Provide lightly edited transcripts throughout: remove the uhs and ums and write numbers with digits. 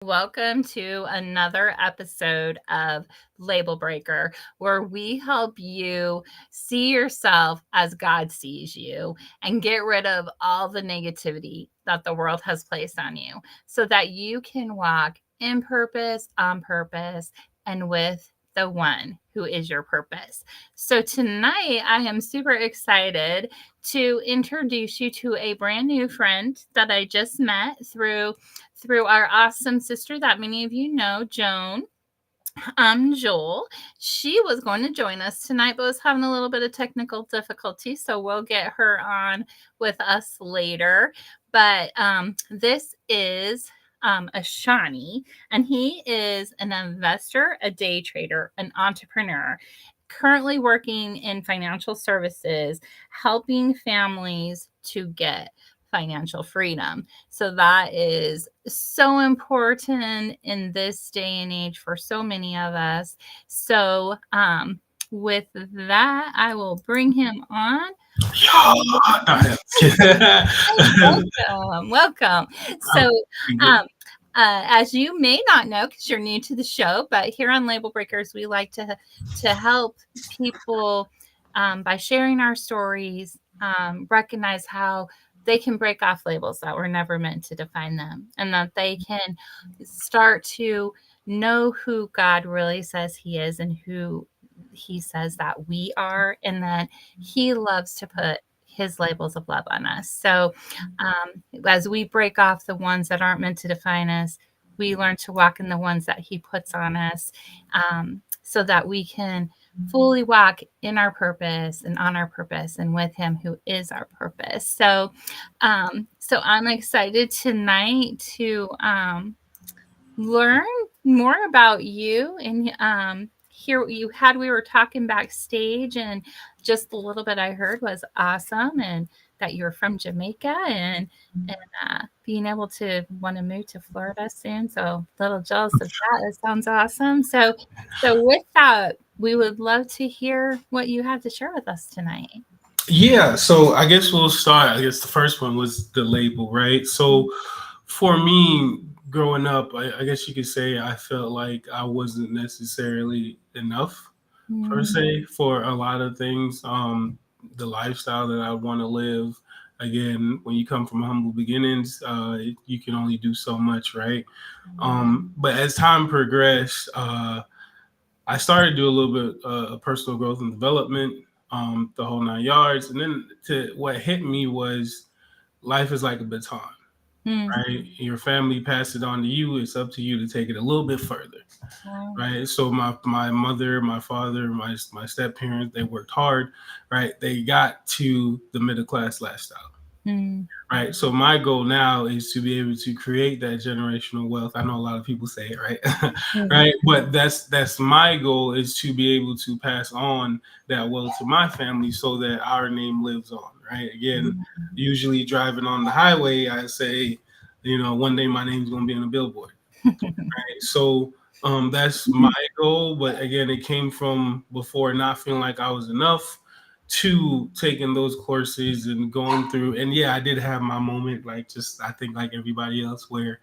Welcome to another episode of Label Breaker, where we help you see yourself as God sees you and get rid of all the negativity that the world has placed on you so that you can walk in purpose, on purpose, and with the one who is your purpose. So tonight, I am super excited to introduce you to a brand new friend that I just met through our awesome sister that many of you know, Joan. Joel. She was going to join us tonight, but was having a little bit of technical difficulty, so we'll get her on with us later. But this is Ashani, and he is an investor, a day trader, an entrepreneur, currently working in financial services, helping families to get financial freedom. So that is so important in this day and age for so many of us. So, with that, I will bring him on. Welcome. So, um, as you may not know, because you're new to the show, but here on Label Breakers, we like to help people by sharing our stories, recognize how they can break off labels that were never meant to define them, and that they can start to know who God really says He is and who He says that we are, and that He loves to put His labels of love on us. So, as we break off the ones that aren't meant to define us, we learn to walk in the ones that He puts on us, so that we can fully walk in our purpose and on our purpose and with Him who is our purpose. So, so I'm excited tonight to learn more about you and hear what you had. We were talking backstage, and just a little bit I heard was awesome, and that you're from Jamaica, and being able to want to move to Florida soon. So a little jealous of that. That sounds awesome. So with that, we would love to hear what you have to share with us tonight. Yeah, so I guess we'll start. I guess the first one was the label, right? So for me, growing up, I guess you could say I felt like I wasn't necessarily enough per Mm, se for a lot of things. The lifestyle that I want to live. Again, when you come from humble beginnings, you can only do so much, right? But as time progressed, I started to do a little bit of personal growth and development, the whole 9 yards. And then what hit me was life is like a baton, mm, right? Your family passed it on to you. It's up to you to take it a little bit further, wow. right? So my mother, my father, my step parents, they worked hard, right? They got to the middle class lifestyle. Mm, Right. So my goal now is to be able to create that generational wealth. I know a lot of people say it, right? mm, Right. But that's my goal, is to be able to pass on that wealth to my family so that our name lives on. Right. Again, usually driving on the highway, I say, one day my name's gonna be on a billboard. Right. So that's my goal. But again, it came from before not feeling like I was enough to taking those courses and going through. And yeah, I did have my moment, like just I think like everybody else, where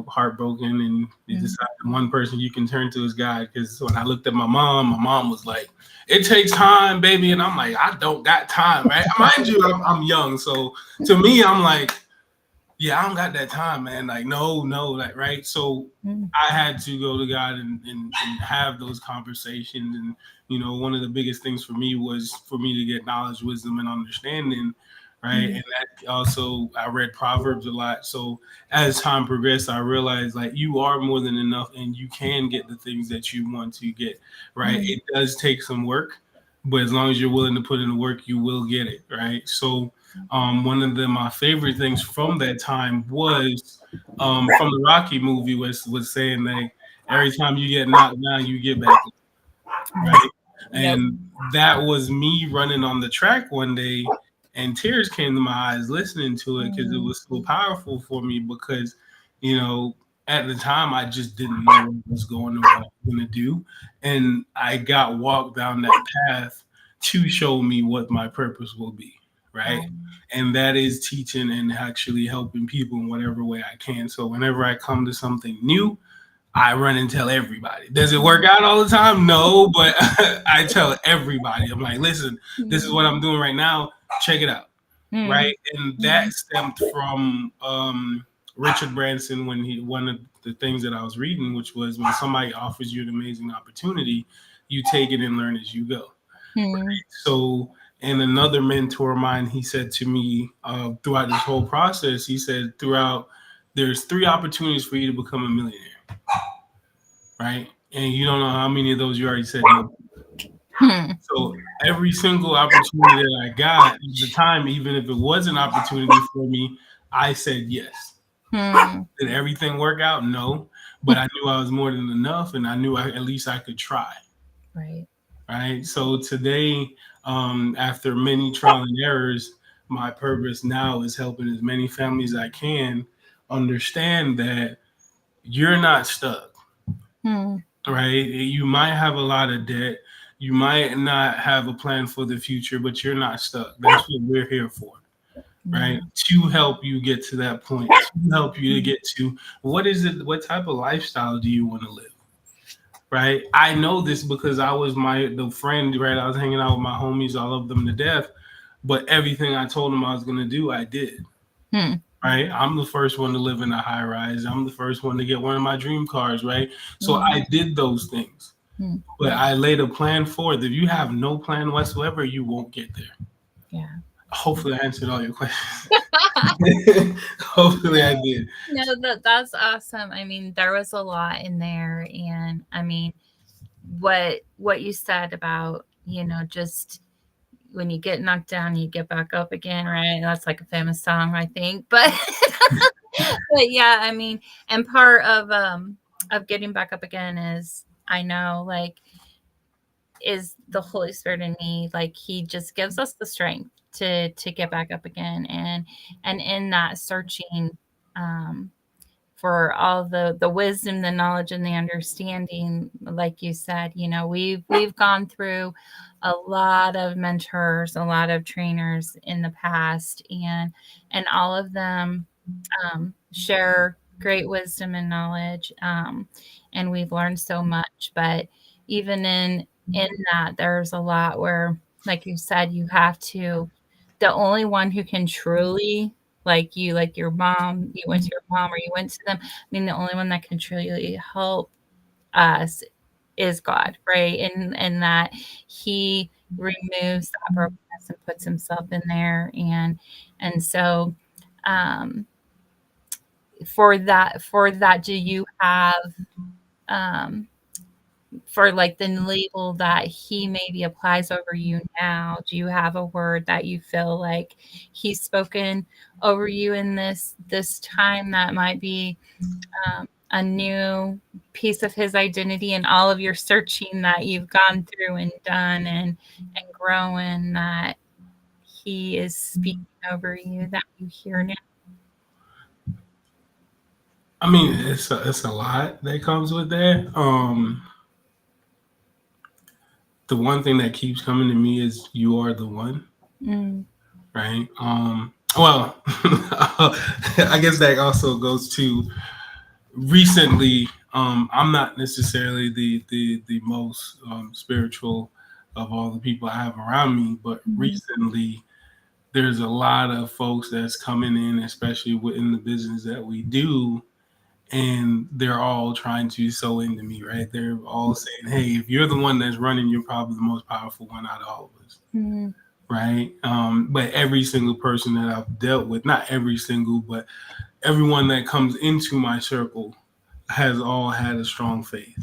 heartbroken, and you mm, decide one person you can turn to is God. Because when I looked at my mom was like, "It takes time, baby," and I'm like, "I don't got time, right?" Mind you, I'm young, so to me, I'm like, yeah, I don't got that time, man. Like, no, like, right. So mm, I had to go to God and have those conversations. And, one of the biggest things for me was for me to get knowledge, wisdom, and understanding, right? mm, And that also, I read Proverbs a lot. So as time progressed, I realized like you are more than enough and you can get the things that you want to get, right? mm, It does take some work, but as long as you're willing to put in the work, you will get it, right? So, one of my favorite things from that time was from the Rocky movie was saying like every time you get knocked down, you get back up, mm. right? Yep. And that was me running on the track one day, and tears came to my eyes listening to it because it Mm, was so powerful for me. Because you know at the time I just didn't know what was going on, what I was going to do, and I got walked down that path to show me what my purpose will be, right? Wow. And that is teaching and actually helping people in whatever way I can. So whenever I come to something new, I run and tell everybody. Does it work out all the time? No, but I tell everybody. I'm like, listen, this is what I'm doing right now. Check it out, right? And that stemmed from Richard Branson when he one of the things that I was reading, which was when somebody offers you an amazing opportunity, you take it and learn as you go. So, and another mentor of mine, he said to me throughout this whole process, he said, there's 3 opportunities for you to become a millionaire, right? And you don't know how many of those you already said no. So every single opportunity that I got at the time, even if it was an opportunity for me, I said yes. Did everything work out? No, but I knew I was more than enough, and I knew at least I could try. Right. Right. So today, after many trial and errors, my purpose now is helping as many families as I can understand that you're not stuck. Right. You might have a lot of debt. You might not have a plan for the future, but you're not stuck. That's what we're here for. Right. To help you get to that point, to help you to get to what is it? What type of lifestyle do you want to live? Right. I know this because I was the friend, right? I was hanging out with my homies. I love them to death. But everything I told them I was going to do, I did. Right. I'm the first one to live in a high rise. I'm the first one to get one of my dream cars. Right. So I did those things. But I laid a plan forth. If you have no plan whatsoever, you won't get there. Yeah. Hopefully, I answered all your questions. Hopefully, I did. No, that's awesome. I mean, there was a lot in there, and I mean, what you said about, just when you get knocked down, you get back up again, right? That's like a famous song, I think. But but yeah, I mean, and part of getting back up again is, I know, like, is the Holy Spirit in me. Like, he just gives us the strength to get back up again, and in that searching, um for all the wisdom, the knowledge, and the understanding, like you said, we've gone through a lot of mentors, a lot of trainers in the past, and all of them share great wisdom and knowledge, and we've learned so much. But even in that, there's a lot where, like you said, you have to, the only one who can truly, like your mom, you went to your mom or you went to them. I mean, the only one that can truly help us is God, right? And that he removes that brokenness and puts himself in there. And so, um, for that, do you have, um, for like the label that he maybe applies over you now, do you have a word that you feel like he's spoken over you in this time that might be, a new piece of his identity and all of your searching that you've gone through and done and growing, that he is speaking over you that you hear now? I mean, it's a lot that comes with that. The one thing that keeps coming to me is you are the one, Mm. right? Well, I guess that also goes to recently. I'm not necessarily the most spiritual of all the people I have around me, but recently there's a lot of folks that's coming in, especially within the business that we do, and they're all trying to sew into me, right? They're all saying, "Hey, if you're the one that's running, you're probably the most powerful one out of all of us." Mm. Right? But every single person that I've dealt with, not every single, but everyone that comes into my circle has all had a strong faith,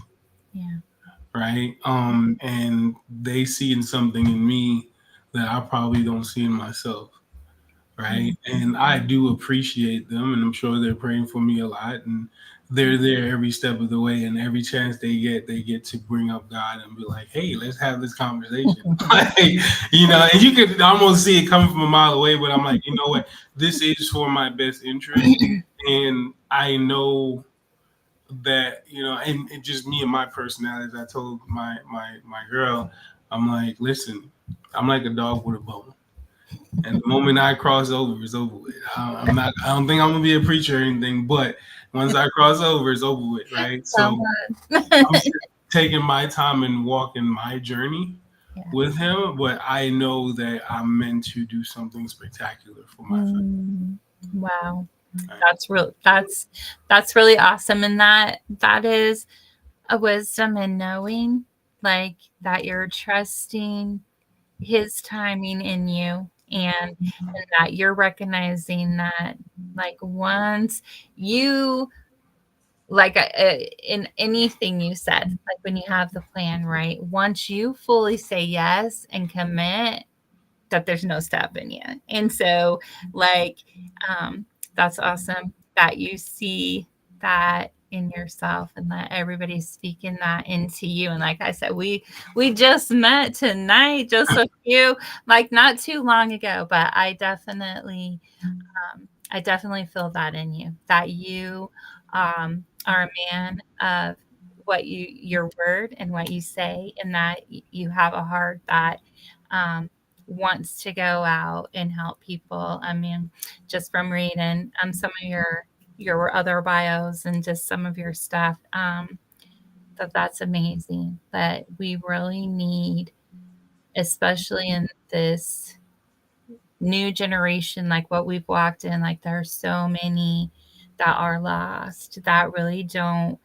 Yeah. right? And they see in something in me that I probably don't see in myself, right? And I do appreciate them, and I'm sure they're praying for me a lot, and they're there every step of the way, and every chance they get to bring up God and be like, "Hey, let's have this conversation." Like, and you could almost see it coming from a mile away, but I'm like, you know what? This is for my best interest, and I know that and just me and my personality. As I told my girl, I'm like, listen, I'm like a dog with a bone. And the moment I cross over, it's over with. I'm not. I don't think I'm gonna be a preacher or anything, but once I cross over, it's over with, right? Come So on. I'm just taking my time and walking my journey Yeah. with him, but I know that I'm meant to do something spectacular for my Mm, wow. family. Right? That's real. That's really awesome, and that is a wisdom in knowing, like, that you're trusting his timing in you, and that you're recognizing that, like, once you, like, in anything you said, like, when you have the plan, right? Once you fully say yes and commit, that there's no stopping you. And so, like, um, that's awesome that you see that in yourself and that everybody's speaking that into you. And like I said, we just met tonight, just a few, like, not too long ago, but I definitely feel that in you, that you are a man of what your word and what you say, and that you have a heart that um, wants to go out and help people. I mean, just from reading some of your other bios and just some of your stuff, that's amazing. But we really need, especially in this new generation, like what we've walked in, like there are so many that are lost, that really don't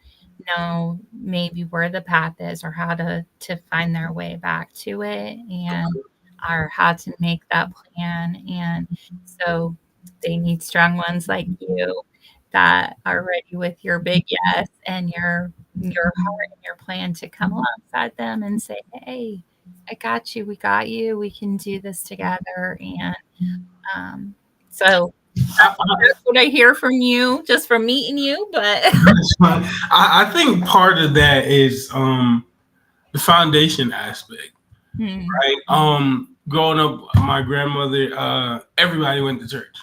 know maybe where the path is or how to find their way back to it, and or how to make that plan. And so they need strong ones like you that are ready with your big yes and your heart and your plan to come alongside them and say, hey, I got you, we got you, we can do this together. And um, so I, that's what I hear from you just from meeting you. But I think part of that is the foundation aspect, hmm, right? Growing up, my grandmother, everybody went to church,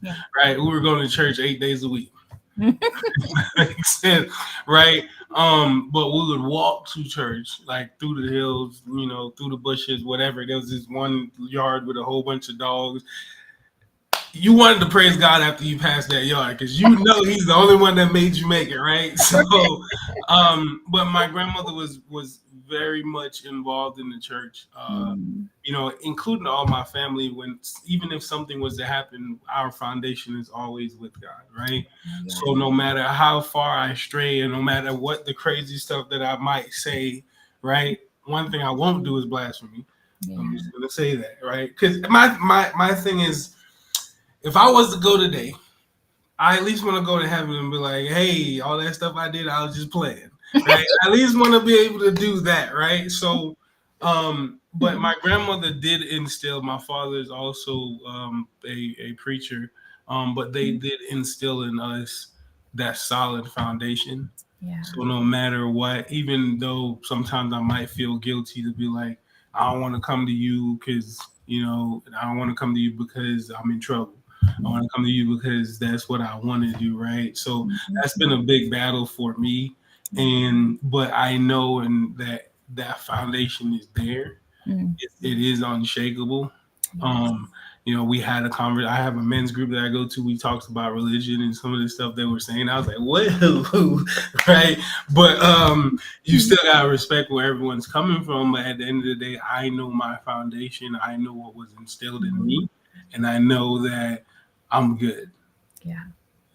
yeah. right? We were going to church 8 days a week. Makes sense, right? But we would walk to church, like through the hills, through the bushes, whatever. There was this one yard with a whole bunch of dogs. You wanted to praise God after you passed that yard because you know He's the only one that made you make it, right? So, but my grandmother was very much involved in the church. Mm, Including all my family. When even if something was to happen, our foundation is always with God, right? yeah, So no matter how far I stray, and no matter what the crazy stuff that I might say, right? One thing I won't do is blasphemy. I'm yeah, just gonna say that, right? Because my thing is, if I was to go today, I at least want to go to heaven and be like, hey, all that stuff I did, I was just playing, right? I at least want to be able to do that, right? So, but my grandmother did instill. My father is also a preacher, but they did instill in us that solid foundation. yeah, So no matter what, even though sometimes I might feel guilty to be like, I don't want to come to you because I don't want to come to you because I'm in trouble. I want to come to you because that's what I want to do, right? So that's been a big battle for me, and but I know and that foundation is there. mm, It is unshakable. yes, Um, we had a conversation. I have a men's group that I go to. We talked about religion and some of the stuff they were saying. I was like, whoa, right? But you still gotta respect where everyone's coming from. But at the end of the day, I know my foundation. I know what was instilled in me, and I know that I'm good. yeah,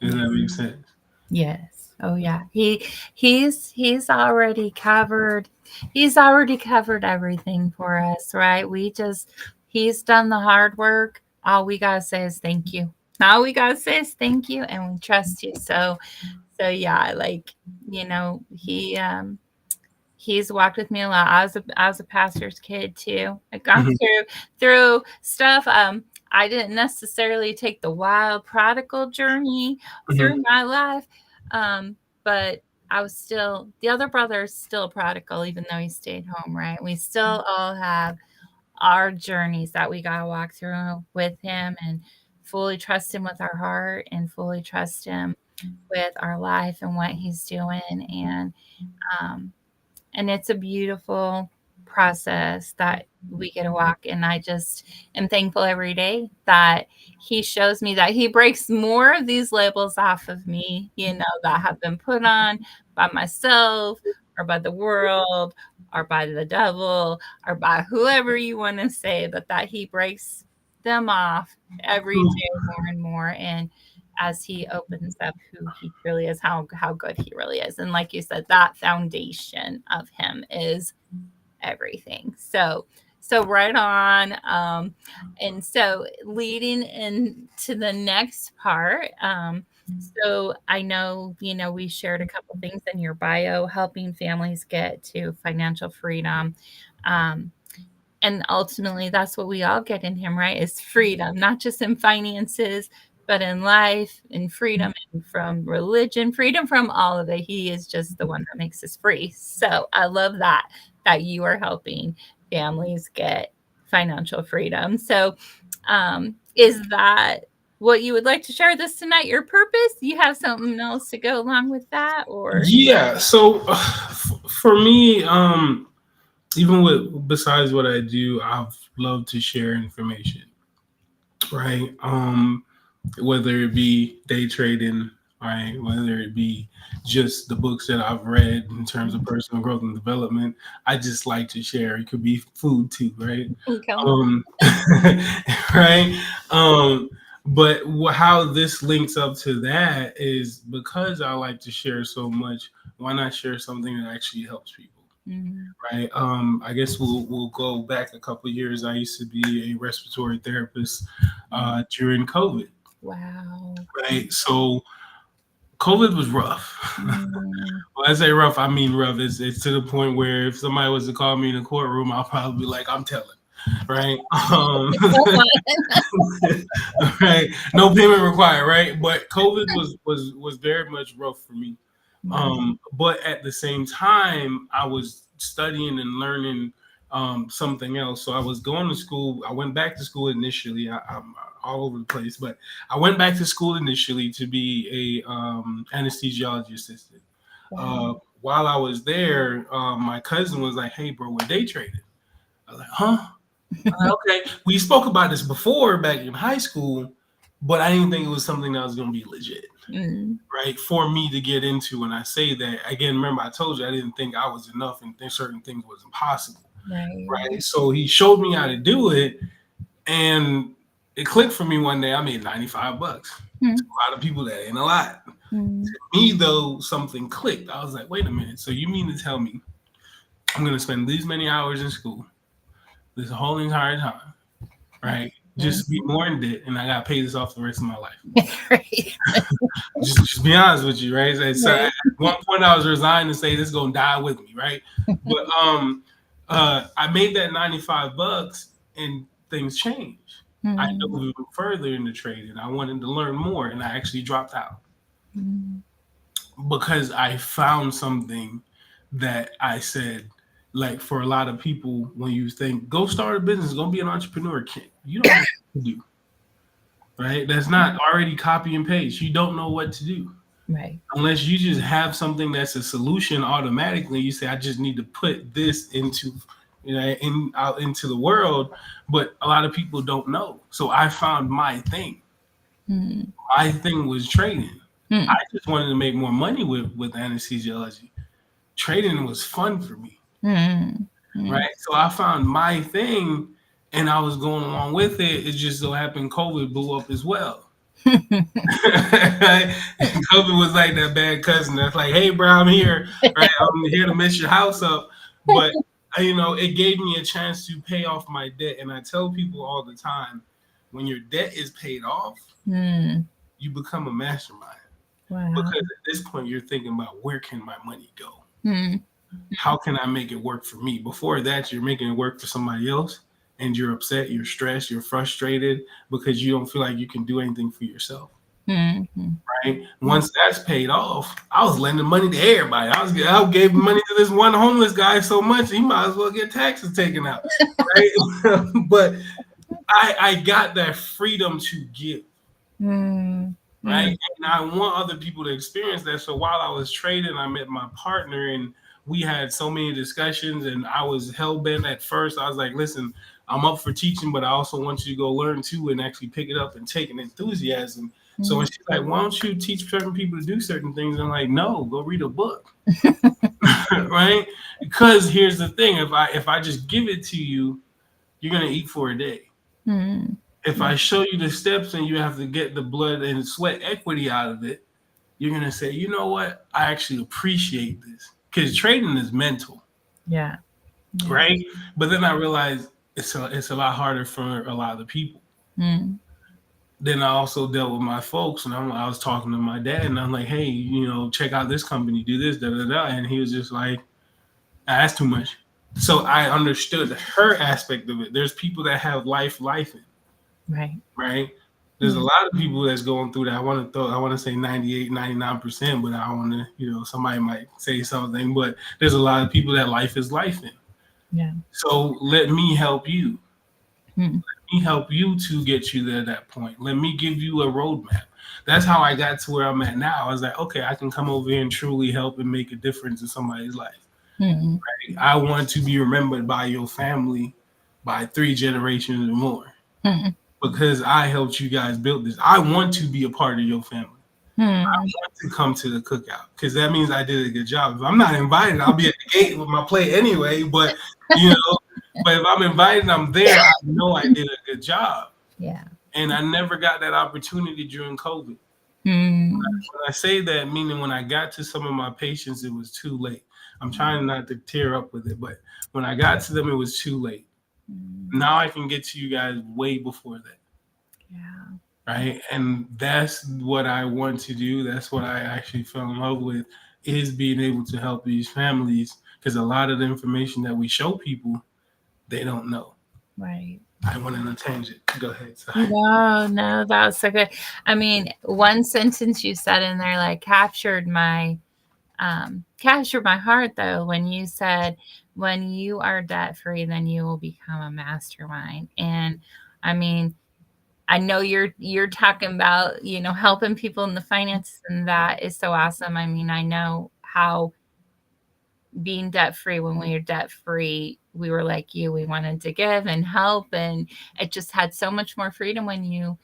Does yeah. that make sense? Yes. Oh yeah. He's already covered. He's already covered everything for us, right? He's done the hard work. All we gotta say is thank you. All we gotta say is thank you, and we trust you. So yeah, like, he's walked with me a lot. I was a pastor's kid too. I've gone Mhm, through stuff. I didn't necessarily take the wild prodigal journey mhm, through my life, but I was still, the other brother's still a prodigal, even though he stayed home. Right? We still all have our journeys that we gotta walk through with him, and fully trust him with our heart, and fully trust him with our life and what he's doing. Um, and it's a beautiful process that we get to walk. And I just am thankful every day that he shows me that he breaks more of these labels off of me, that have been put on by myself or by the world or by the devil or by whoever you want to say, but that he breaks them off every day more and more. And as he opens up who he truly is, how good he really is. And like you said, that foundation of him is everything. So right on. And so leading into the next part, so I know, we shared a couple things in your bio, helping families get to financial freedom. Um, and ultimately, that's what we all get in him, right? Is freedom, not just in finances, but in life, in freedom, and from religion, freedom from all of it. He is just the one that makes us free. So I love that you are helping families get financial freedom. So, is that what you would like to share this tonight? Your purpose? You have something else to go along with that, or? Yeah. So for me, even with besides what I do, I've loved to share information, right? Whether it be day trading, right? Whether it be just the books that I've read in terms of personal growth and development, I just like to share. It could be food too, right? Come on. Um, right. But how this links up to that is because I like to share so much. Why not share something that actually helps people? Mhm. Right. I guess we'll go back a couple of years. I used to be a respiratory therapist during COVID. Wow. Right. So COVID was rough. Mm. When I say rough, I mean rough. It's to the point where if somebody was to call me in a courtroom, I'll probably be like, I'm telling. Right. Right. No payment required. Right. But COVID was very much rough for me. But at the same time, I was studying and learning something else. So I was going to school. I went back to school initially. I'm all over the place, but I went back to school initially to be a anesthesiology assistant. Wow. While I was there, my cousin was like, "Hey, bro, we're day trading." I was like, "Huh?" I'm like, okay, we spoke about this before back in high school, but I didn't think it was something that was going to be legit, Mm. right? For me to get into. And I say that again. Remember, I told you I didn't think I was enough, and certain things was impossible, Right. right? So he showed me how to do it, and it clicked for me one day. I made $95. To Mm. a lot of people, that ain't a lot. Mm. Me though, something clicked. I was like, wait a minute. So you mean to tell me I'm going to spend these many hours in school this whole entire time, right? Just be more in debt, and I got to pay this off the rest of my life. Right. Just be honest with you, right? So Right. at one point, I was resigned to say this is gonna die with me, right? But I made that $95, and things changed. I Mm. dove even further into trading. I wanted to learn more, and I actually dropped out Mm. because I found something that I said. Like for a lot of people, when you think go start a business, go be an entrepreneur, you don't know what to do, right? That's not already copy and paste. You don't know what to do Right. unless you just have something that's a solution automatically. You say, I just need to put this into, out into the world. But a lot of people don't know. So I found my thing. Mm. My thing was trading. I Mm. just wanted to make more money with anesthesiology. Trading was fun for me, Mm. Mm. right? So I found my thing, and I was going along with it. It just so happened COVID blew up as well. COVID was like that bad cousin that's like, "Hey, bro, I'm here. Right, I'm here to mess your house up." But it gave me a chance to pay off my debt. And I tell people all the time, when your debt is paid off, Mm. you become a mastermind Wow. because at this point you're thinking about where can my money go? Mm. How can I make it work for me? Before that, you're making it work for somebody else, and you're upset, you're stressed, you're frustrated because you don't feel like you can do anything for yourself. Mm. Mm. Right. Once that's paid off, I was lending money to everybody. I gave money to this one homeless guy so much he might as well get taxes taken out. Right. But I got that freedom to give. Mm. Right. Mm. And I want other people to experience that. So while I was trading, I met my partner, and we had so many discussions, and I was hell bent at first. I was like, listen, I'm up for teaching, but I also want you to go learn too and actually pick it up and take an enthusiasm. So when she's like, why don't you teach certain people to do certain things? I'm like, no, go read a book. Right? Because here's the thing, if I just give it to you, you're gonna eat for a day. Mm. If I show you the steps and you have to get the blood and sweat equity out of it, you're gonna say, you know what? I actually appreciate this. Because trading is mental. Yeah. Right? But then I realized it's a lot harder for a lot of the people. Mm. Then I also dealt with my folks, and I was talking to my dad, and I'm like, hey, check out this company, do this, da da da, and he was just like, that's too much. So I understood her aspect of it. There's people that have life in, Right. right? There's a lot of people that's going through that. I want to say 98, 99%, but I want to, somebody might say something, but there's a lot of people that life is life in. Yeah. So let me help you. Mm. Let me help you to get you there at that point. Let me give you a roadmap. That's how I got to where I'm at now. I was like, okay, I can come over here and truly help and make a difference in somebody's life. Mm. Right? I want to be remembered by your family by 3 generations or more. Mm. Because I helped you guys build this. I want to be a part of your family. I want to come to the cookout because that means I did a good job. If I'm not invited, I'll be at the gate with my plate anyway. But but if I'm invited, I'm there. I know I did a good job. Yeah. And I never got that opportunity during COVID. Mm. When I say that, meaning when I got to some of my patients, it was too late. I'm trying not to tear up with it, but when I got to them, it was too late. Now I can get to you guys way before that. Yeah. Right. And that's what I want to do. That's what I actually fell in love with, is being able to help these families, because a lot of the information that we show people, they don't know. Right. I went on a tangent. Go ahead. Sorry. No, that was so good. I mean, one sentence you said in there like captured my heart though, when you said, when you are debt free, then you will become a mastermind. And I mean, I know you're talking about, helping people in the finances, and that is so awesome. I mean, I know how being debt free, when we were debt free, we were like you, we wanted to give and help, and it just had so much more freedom when you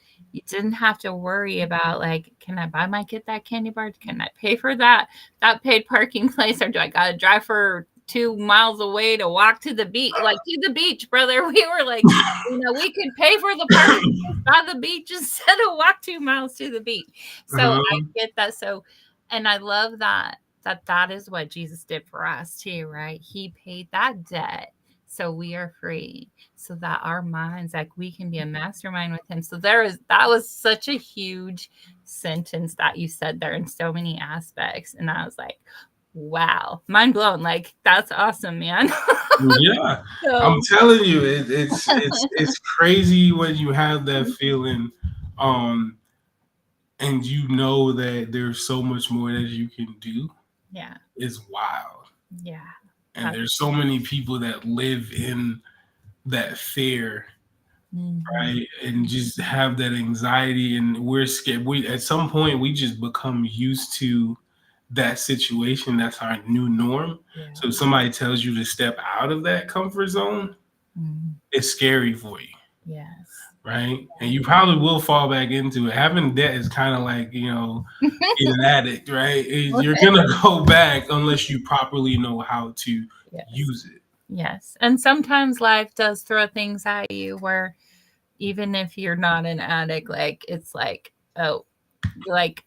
didn't have to worry about like, can I buy my kid that candy bar? Can I pay for that paid parking place, or do I gotta drive for 2 miles away to walk to the beach? Like, to the beach, brother. We were like, we could pay for the parking by the beach instead of walk 2 miles to the beach. So I get that. So, and I love that is what Jesus did for us too, right? He paid that debt so we are free, so that our minds, like, we can be a mastermind with him. So that was such a huge sentence that you said there in so many aspects. And I was like, wow, mind blown. Like, that's awesome, man. Yeah. I'm telling you, it's crazy when you have that feeling. And you know that there's so much more that you can do. Yeah. It's wild. Yeah. And there's so many people that live in that fear, right? And just have that anxiety, and we're scared. At some point we just become used to that situation. That's our new norm. Yeah. So if somebody tells you to step out of that comfort zone, it's scary for you. Yes. Right. And you probably will fall back into it. Having debt is kind of like, being an addict, right? You're going to go back unless you properly know how to use it. Yes. And sometimes life does throw things at you where even if you're not an addict, like, it's like, oh, like,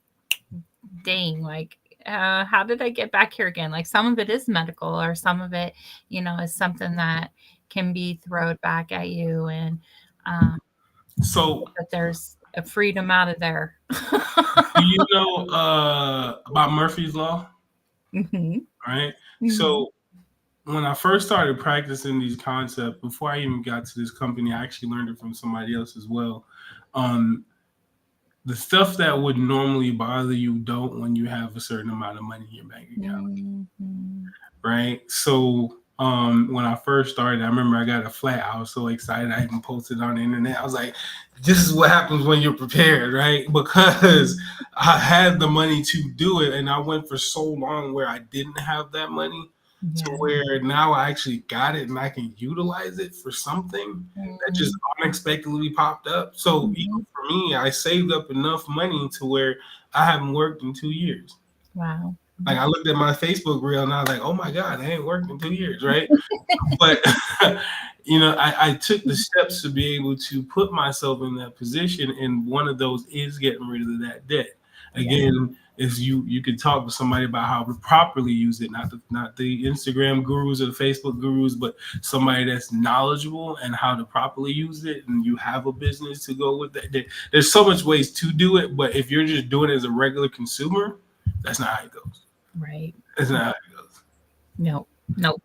dang, like, how did I get back here again? Like, some of it is medical, or some of it, is something that can be thrown back at you. And, but there's a freedom out of there. Do you know about Murphy's Law? Mm-hmm. Right. Mm-hmm. So when I first started practicing these concepts, before I even got to this company, I actually learned it from somebody else as well. The stuff that would normally bother you don't when you have a certain amount of money in your bank account. Mm-hmm. Right. So when I first started, I remember I got a flat. I was so excited. I even posted on the internet. I was like, this is what happens when you're prepared, right? Because I had the money to do it. And I went for so long where I didn't have that money to Yeah. where now I actually got it and I can utilize it for something that just unexpectedly popped up. So even for me, I saved up enough money to where I haven't worked in 2 years. Wow. Like I looked at my Facebook reel and I was like, oh my God, I ain't worked in 2 years, right? But I took the steps to be able to put myself in that position, and one of those is getting rid of that debt. Yeah. Again, if you could talk to somebody about how to properly use it, not the Instagram gurus or the Facebook gurus, but somebody that's knowledgeable and how to properly use it, and you have a business to go with that. There's so much ways to do it, but if you're just doing it as a regular consumer, that's not how it goes. Right. That's not how it goes. No. No.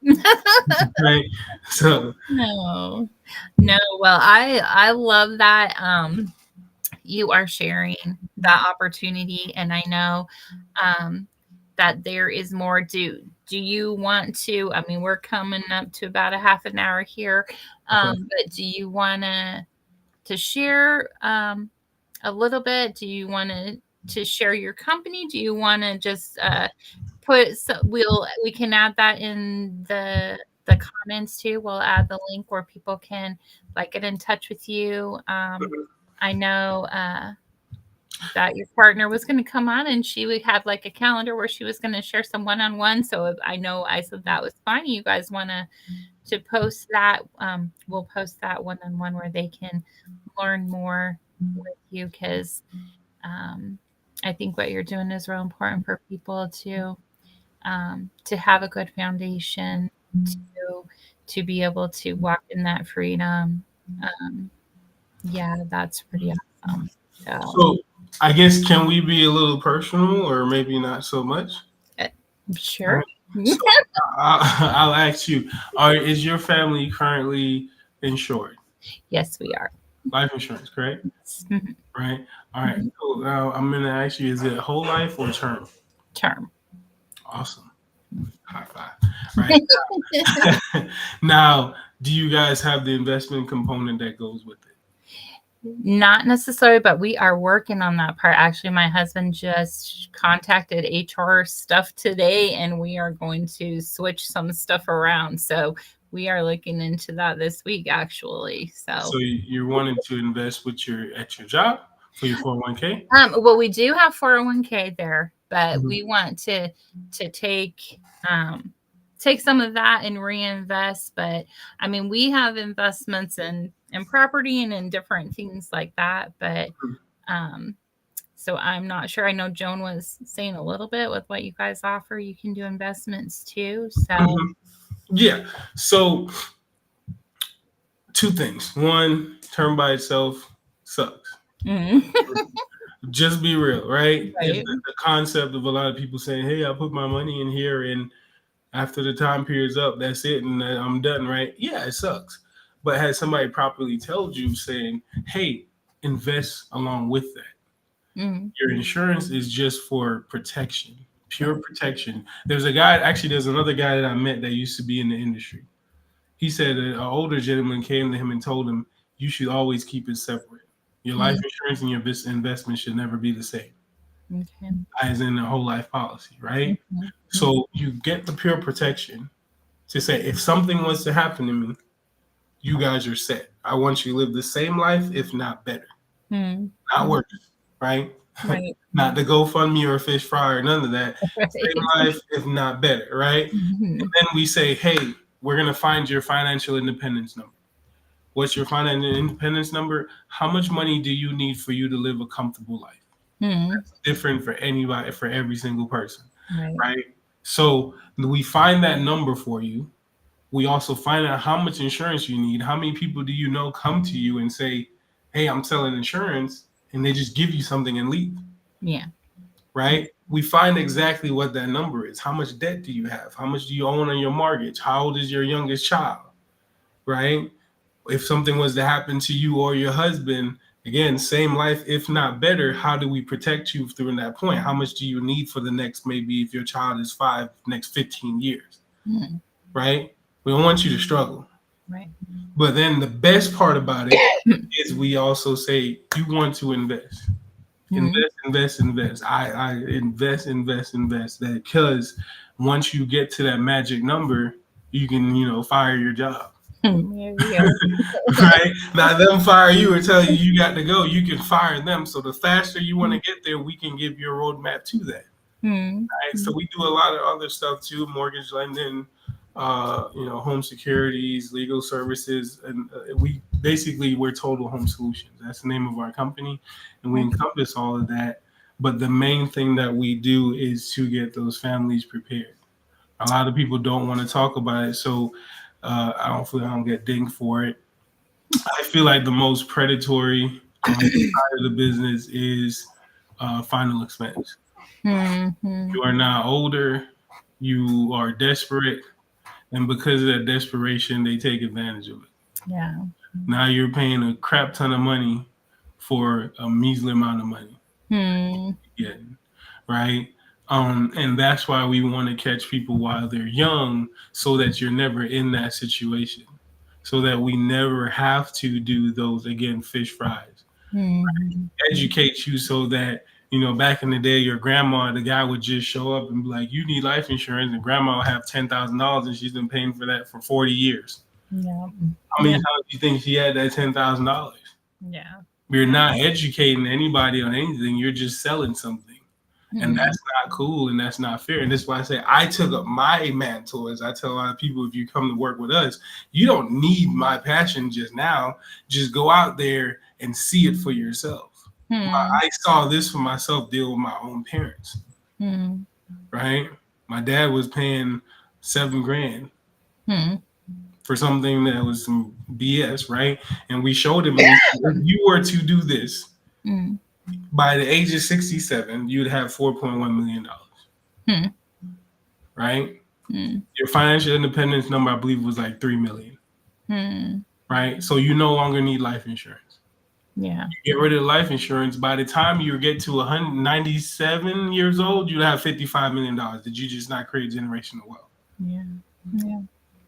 Right. So No. No. Well, I love that you are sharing that opportunity, and I know that there is more. Do you want to, I mean, we're coming up to about a half an hour here, but do you want to share a little bit? Do you want to share your company? Do you want to just we can add that in the comments too. We'll add the link where people can like get in touch with you. I know that your partner was going to come on and she would have like a calendar where she was going to share some one-on-one. So I know I said that was fine. You guys want to post that. We'll post that one-on-one where they can learn more with you, because I think what you're doing is real important for people to have a good foundation, to be able to walk in that freedom. Yeah, that's pretty awesome. So I guess, can we be a little personal, or maybe not so much? Sure. So I'll ask you: is your family currently insured? Yes, we are. Life insurance, correct? Mhm. Right. All right. So now I'm going to ask you: is it whole life or term? Term. Awesome. High five. Right. Now, do you guys have the investment component that goes with it? Not necessarily, but we are working on that part. Actually, my husband just contacted HR stuff today, and we are going to switch some stuff around. So we are looking into that this week, actually. So you're wanting to invest with at your job for your 401k? Well, we do have 401k there, but Mhm. we want to take some of that and reinvest. But I mean, we have investments in property and in different things like that. But so I'm not sure. I know Joan was saying a little bit with what you guys offer. You can do investments too. So Yeah. So two things. One, term by itself sucks. Just be real, right? It's right. the concept of a lot of people saying, "Hey, I put my money in here, and after the time period's up, that's it, and I'm done." Right? Yeah, it sucks. But has somebody properly told you, saying, "Hey, invest along with that. Your insurance is just for protection, pure protection." There's another guy that I met that used to be in the industry. He said an older gentleman came to him and told him, "You should always keep it separate. Your life insurance and your investment should never be the same." Okay. As in the whole life policy, right? Mhm. So you get the pure protection to say, if something was to happen to me, you guys are set. I want you to live the same life, if not better, Mhm. not worse, right? Right. Not the GoFundMe or fish fry or none of that. Same Right. life, if not better, right? And Mhm. then we say, hey, we're gonna find your financial independence number. What's your financial independence number? How much money do you need for you to live a comfortable life? Mhm. Different for anybody, for every single person, Right. right? So we find that number for you. We also find out how much insurance you need. How many people do you know come to you and say, "Hey, I'm selling insurance," and they just give you something and leave, Yeah. right? We find exactly what that number is. How much debt do you have? How much do you own on your mortgage? How old is your youngest child, right? If something was to happen to you or your husband, again, same life, if not better, how do we protect you through that point? How much do you need for the next, maybe if your child is 5, next 15 years, Mhm. right? We don't want you to struggle. Right. But then the best part about it is we also say you want to invest. Mhm. Invest, invest, invest. I invest, invest, invest. That because once you get to that magic number, you can, fire your job. There you Right? Now them fire you or tell you got to go, you can fire them. So the faster you want to get there, we can give you a roadmap to that. go. Right? So we do a lot of other stuff too, mortgage lending, home securities, legal services, and we're Total Home Solutions. That's the name of our company, and we encompass all of that. But the main thing that we do is to get those families prepared. A lot of people don't want to talk about it, so I don't get dinged for it. I feel like the most predatory side of the business is final expense. You are now older, you are desperate, and because of that desperation, they take advantage of it. Yeah. Now you're paying a crap ton of money for a measly amount of money. Yeah, right. And that's why we want to catch people while they're young, so that you're never in that situation, so that we never have to do those again fish fries. Educate you so that back in the day, your grandma, the guy would just show up and be like, "You need life insurance," and grandma would have $10,000, and she's been paying for that for 40 years. Yeah. How many times do you think she had that $10,000? Yeah. You're not educating anybody on anything. You're just selling something. And that's not cool, and that's not fair. And that's why I say I took up my mantle. As I tell a lot of people, if you come to work with us, you don't need my passion just now. Just go out there and see it for yourself. I saw this for myself deal with my own parents. Right? My dad was paying $7,000 for something that was some BS, right? And we showed him, if you were to do this, by the age of 67, you'd have $4.1 million. Right? Your financial independence number, I believe, was like 3 million. Right? So you no longer need life insurance. Yeah. You get rid of life insurance. By the time you get to 197 years old, you'd have $55 million. Did you just not create generational wealth? Yeah. Yeah.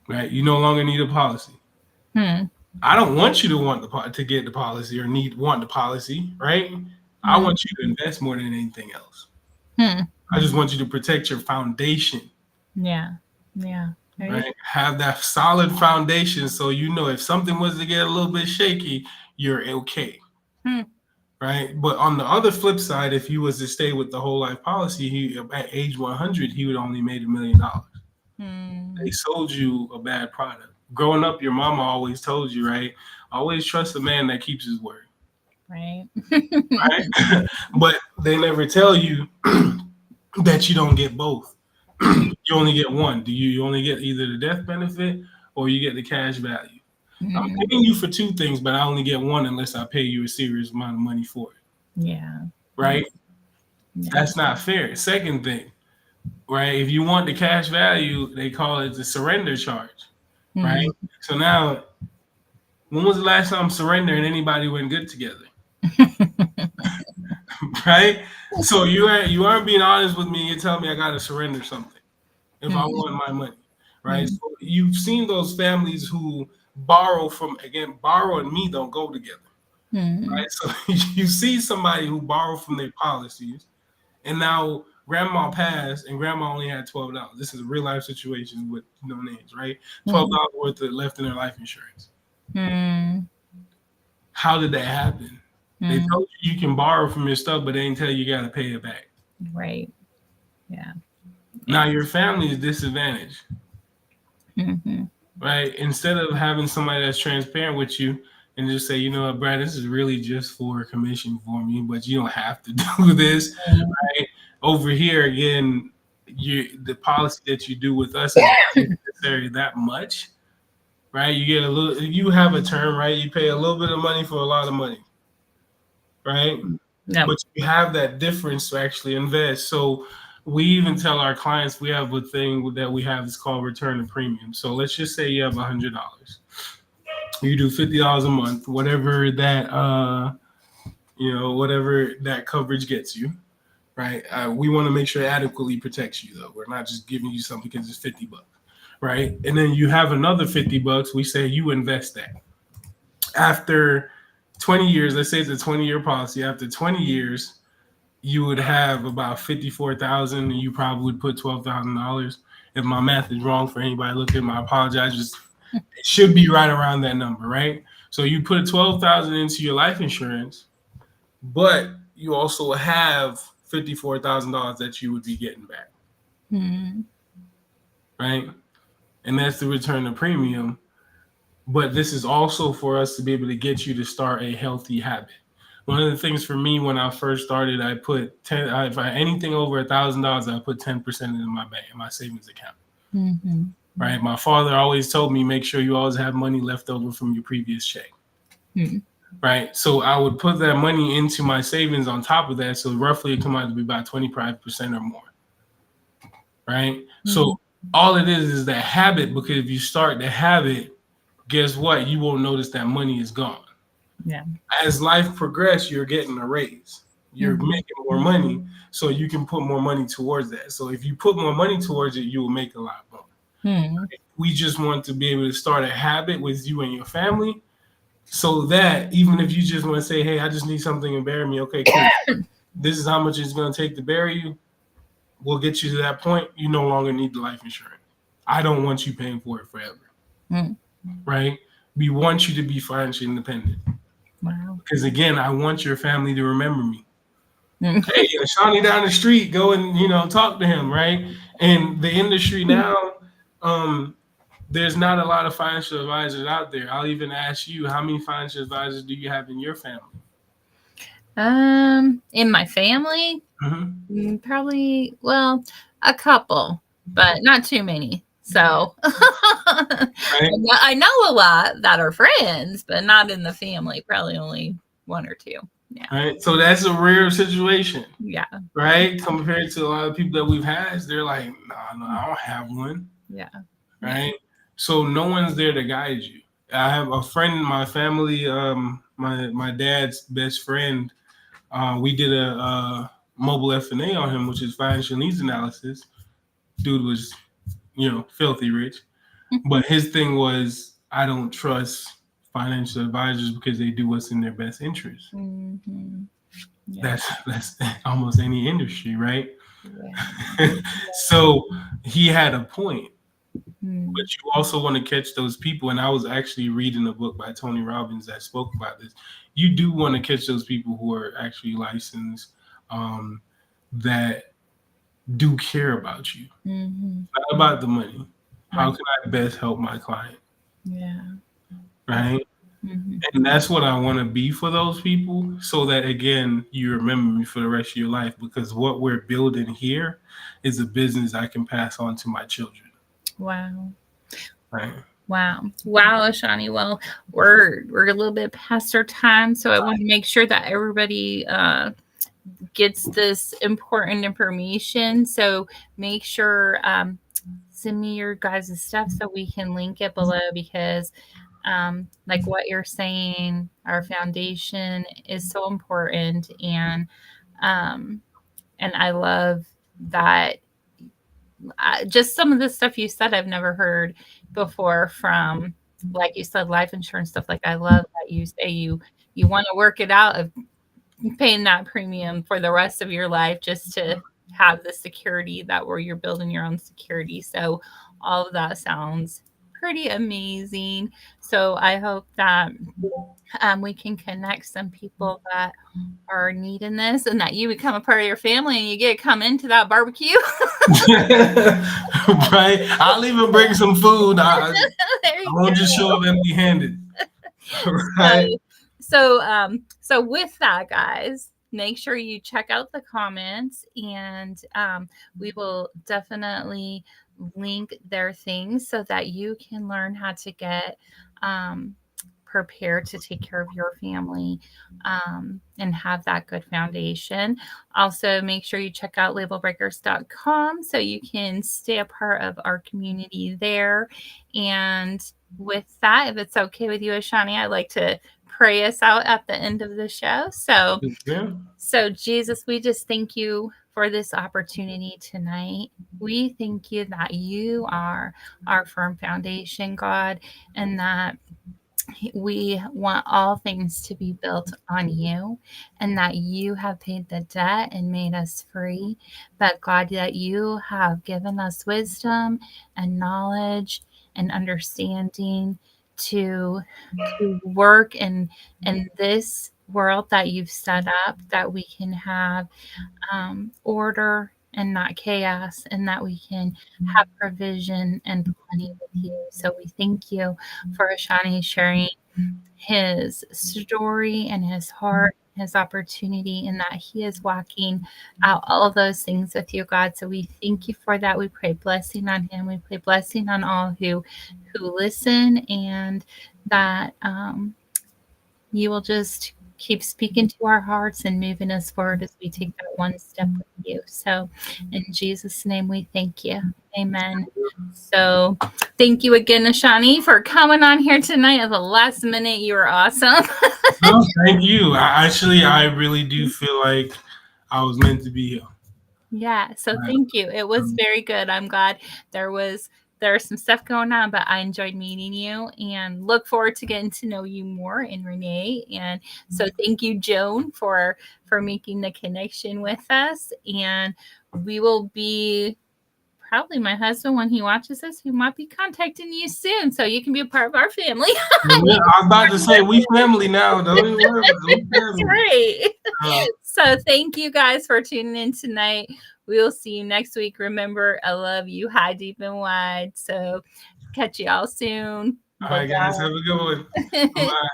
Right? You no longer need a policy. I don't want you to to get the policy or want the policy, right? I want you to invest more than anything else. I just want you to protect your foundation. Yeah. Yeah. Right? Have that solid foundation, so if something was to get a little bit shaky, you're okay. Right? But on the other flip side, if you was to stay with the whole life policy, at age 100, he would only made $1 million. They sold you a bad product. Growing up, your mama always told you, right? Always trust a man that keeps his word. Right. Right? But they never tell you that you don't get both. You only get one. You only get either the death benefit or you get the cash value. I'm paying you for two things, but I only get one unless I pay you a serious amount of money for it. Yeah. Right? Yeah. That's not fair. Second thing, right? If you want the cash value, they call it the surrender charge. Right? So now, when was the last time surrender and anybody went good together? Right? So you aren't being honest with me. You tell me I got to surrender something if I want my money. Right? So you've seen those families who borrow and me don't go together. Right? So you see somebody who borrowed from their policies, and now grandma passed and grandma only had $12. This is a real life situation with no names, right? $12 worth of left in their life insurance. How did that happen? They told you can borrow from your stuff, but they didn't tell you got to pay it back. Right. Yeah. Now your family is disadvantaged. Right? Instead of having somebody that's transparent with you and just say, you know what, Brad, this is really just for commission for me, but you don't have to do this. Right? Over here, again, the policy that you do with us is not necessarily that much. Right? You get you have a term, right? You pay a little bit of money for a lot of money. Right? Yep. But you have that difference to actually invest. So we even tell our clients we have a thing that we have is called return to premium. So let's just say you have $100. You do $50 a month, whatever that whatever that coverage gets you. Right? We want to make sure it adequately protects you, though. We're not just giving you something because it's $50. Right? And then you have another $50. We say you invest that. After 20 years, let's say it's a 20-year policy. After 20 years, you would have about 54,000, and you probably would put $12,000. If my math is wrong for anybody looking, I apologize. Just it should be right around that number, right? So you put 12,000 into your life insurance, but you also have $54,000 that you would be getting back, right? And that's the return of premium. But this is also for us to be able to get you to start a healthy habit. One of the things for me when I first started, I put 10. If I anything over $1,000, I put 10% into my bank, in my savings account. Mm-hmm. Right. My father always told me, make sure you always have money left over from your previous check. Mm-hmm. Right. So I would put that money into my savings on top of that. So roughly it come out to be about 25% or more. Right. Mm-hmm. So all it is that habit, because if you start the habit, guess what? You won't notice that money is gone. Yeah. As life progresses, you're getting a raise. You're making more money, so you can put more money towards that. So if you put more money towards it, you will make a lot more. Mm-hmm. We just want to be able to start a habit with you and your family, so that even if you just want to say, "Hey, I just need something to bury me," okay, cool. This is how much it's going to take to bury you. We'll get you to that point. You no longer need the life insurance. I don't want you paying for it forever. Mm-hmm. Right? We want you to be financially independent. Wow. Because again, I want your family to remember me. Mm-hmm. Hey, Ashani down the street, go and talk to him, right? And the industry now, there's not a lot of financial advisors out there. I'll even ask you, how many financial advisors do you have in your family? In my family, Mm-hmm. probably, well, a couple, but not too many. So Right. I know a lot that are friends, but not in the family. Probably only one or two. Yeah. Right. So that's a rare situation. Yeah. Right. Compared to a lot of people that we've had, they're like, no, I don't have one. Yeah. Right. So no one's there to guide you. I have a friend in my family, my dad's best friend. We did a mobile F&A on him, which is financial needs analysis. Dude was, filthy rich. But his thing was, I don't trust financial advisors because they do what's in their best interest. Mm-hmm. Yeah. That's almost any industry, right? Yeah. So he had a point. Mm-hmm. But you also want to catch those people. And I was actually reading a book by Tony Robbins that spoke about this. You do want to catch those people who are actually licensed, that do care about you. Mm-hmm. Not about the money. How Right. can I best help my client? Yeah. Right. Mm-hmm. And that's what I want to be for those people, so that again you remember me for the rest of your life, because what we're building here is a business I can pass on to my children. Wow. Right. Wow. Wow, Ashani. Well, we're a little bit past our time, so I want to make sure that everybody gets this important information. So make sure send me your guys' stuff so we can link it below, because like what you're saying, our foundation is so important, and I love that. Just some of the stuff you said I've never heard before, from, like you said, life insurance stuff. Like, I love that you say you want to work it out of paying that premium for the rest of your life, just to have the security that where you're building your own security. So all of that sounds pretty amazing. So I hope that we can connect some people that are needing this, and that you become a part of your family and you get to come into that barbecue. Right. I'll even bring some food. I There you won't go. just show up empty-handed. Right. So with that, guys, make sure you check out the comments, and we will definitely link their things so that you can learn how to get prepared to take care of your family, and have that good foundation. Also, make sure you check out labelbreakers.com so you can stay a part of our community there. And with that, if it's okay with you, Ashani, I'd like to pray us out at the end of the show. Yeah. So Jesus, we just thank you for this opportunity tonight. We thank you that you are our firm foundation, God, and that we want all things to be built on you, and that you have paid the debt and made us free. But God, that you have given us wisdom and knowledge and understanding to work in this world that you've set up, that we can have order and not chaos, and that we can have provision and plenty with you. So we thank you for Ashani sharing his story and his heart, his opportunity, and that he is walking out all of those things with you, God. So we thank you for that. We pray blessing on him. We pray blessing on all who listen, and that you will just keep speaking to our hearts and moving us forward as we take that one step with you. So in Jesus' name, we thank you. Amen. So thank you again, Ashani, for coming on here tonight at the last minute. You were awesome. No, thank you. I really do feel like I was meant to be here. Yeah, so thank you. It was very good. I'm glad there's some stuff going on, but I enjoyed meeting you and look forward to getting to know you more, and Renee. And so thank you, Joan, for making the connection with us. And we will be, probably my husband, when he watches this, he might be contacting you soon, so you can be a part of our family. Yeah, I was about to say we family now. Don't you worry about it. That's right. So thank you guys for tuning in tonight. We will see you next week. Remember, I love you high, deep, and wide. So catch you all soon. All right, guys, have a good one. Bye.